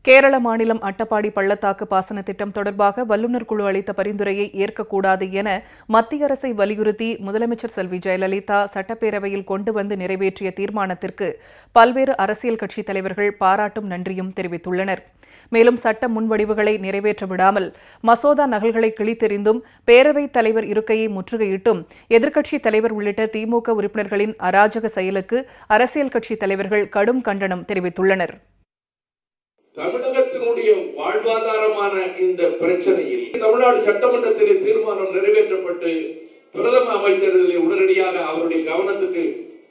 கேரள மாநிலம் அட்டப்பாடி பள்ளத்தாக்கு பாசன திட்டம் தொடர்பாக வல்லுநர் குழு அளித்த பரிந்துரையை ஏற்கக்கூடாது என மத்திய அரசை வலியுறுத்தி முதலமைச்சர் செல்வி ஜெயலலிதா சட்டப்பேரவையில் கொண்டு வந்து நிறைவேற்றிய தீர்மானத்திற்கு பல்வேறு அரசியல் கட்சித் தலைவர்கள் பாராட்டும் நன்றியும் தெரிவித்துள்ளனர். மேலும் சட்ட முன்வடிவுகளை நிறைவேற்ற விடாமல் மசோதா நகல்களை கிழித்தெறிந்தும் பேரவைத் தலைவர் இருக்கையை முற்றுகையிட்டும் எதிர்க்கட்சித் தலைவர் உள்ளிட்ட திமுக உறுப்பினர்களின் அராஜக செயலுக்கு அரசியல் கட்சித் தலைவர்கள் கடும் கண்டனம் தெரிவித்துள்ளனர். தமிழகத்தினுடைய வாழ்வாதாரமான இந்த பிரச்சனையில் தமிழ்நாடு சட்டமன்றத்தில் தீர்மானம் நிறைவேற்றப்பட்டு பிரதம அமைச்சர்களை உடனடியாக அவருடைய கவனத்துக்கு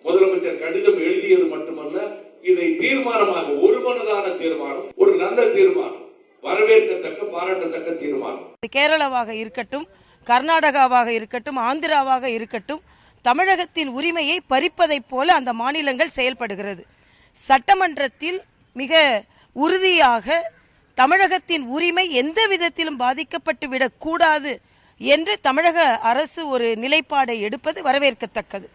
முதலமைச்சர் கடிதம் எழுதியது மட்டுமல்ல, இதை தீர்மானமாக ஒருமனதான தீர்மானம், ஒரு நல்ல தீர்மானம், வரவேற்கத்தக்க பாராட்டத்தக்க தீர்மானம். கேரளாவாக இருக்கட்டும், கர்நாடகாவாக இருக்கட்டும், ஆந்திராவாக இருக்கட்டும், தமிழகத்தின் உரிமையை பறிப்பதைப் போல அந்த மாநிலங்கள் செயல்படுகிறது. சட்டமன்றத்தில் மிக உறுதியாக தமிழகத்தின் உரிமை எந்த விதத்திலும் பாதிக்கப்பட்டுவிடக் கூடாது என்று தமிழக அரசு ஒரு நிலைப்பாடை எடுப்பது வரவேற்கத்தக்கது.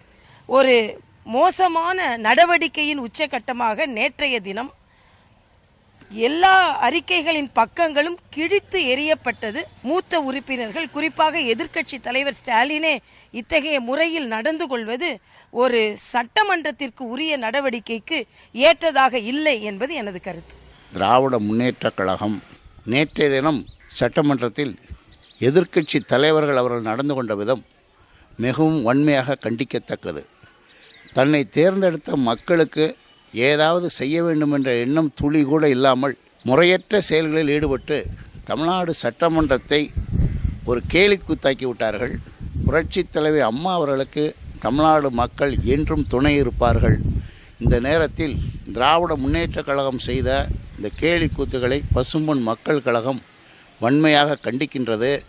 ஒரு மோசமான நடவடிக்கையின் உச்சகட்டமாக நேற்றைய தினம் எல்லா அறிக்கைகளின் பக்கங்களும் கிழித்து எறியப்பட்டது. மூத்த உறுப்பினர்கள், குறிப்பாக எதிர்க்கட்சி தலைவர் ஸ்டாலினே இத்தகைய முறையில் நடந்து கொள்வது ஒரு சட்டமன்றத்திற்கு உரிய நடவடிக்கைக்கு ஏற்றதாக இல்லை என்பது எனது கருத்து. திராவிட முன்னேற்றக் கழகம் நேற்றைய தினம் சட்டமன்றத்தில் எதிர்க்கட்சி தலைவர்கள் அவர்கள் நடந்து கொண்ட விதம் மிகவும் வன்மையாக கண்டிக்கத்தக்கது. தன்னை தேர்ந்தெடுத்த மக்களுக்கு ஏதாவது செய்ய வேண்டும் என்ற எண்ணம் துளி கூட இல்லாமல் முறையற்ற செயல்களில் ஈடுபட்டு தமிழ்நாடு சட்டமன்றத்தை ஒரு கேலிக்கூத்தாக்கி விட்டார்கள். புரட்சித் தலைவி அம்மா அவர்களுக்கு தமிழ்நாடு மக்கள் என்றும் துணை இருப்பார்கள். இந்த நேரத்தில் திராவிட முன்னேற்றக் கழகம் செய்த இந்த கேலிக்கூத்துகளை பசும்பொன் மக்கள் கழகம் வன்மையாக கண்டிக்கின்றது.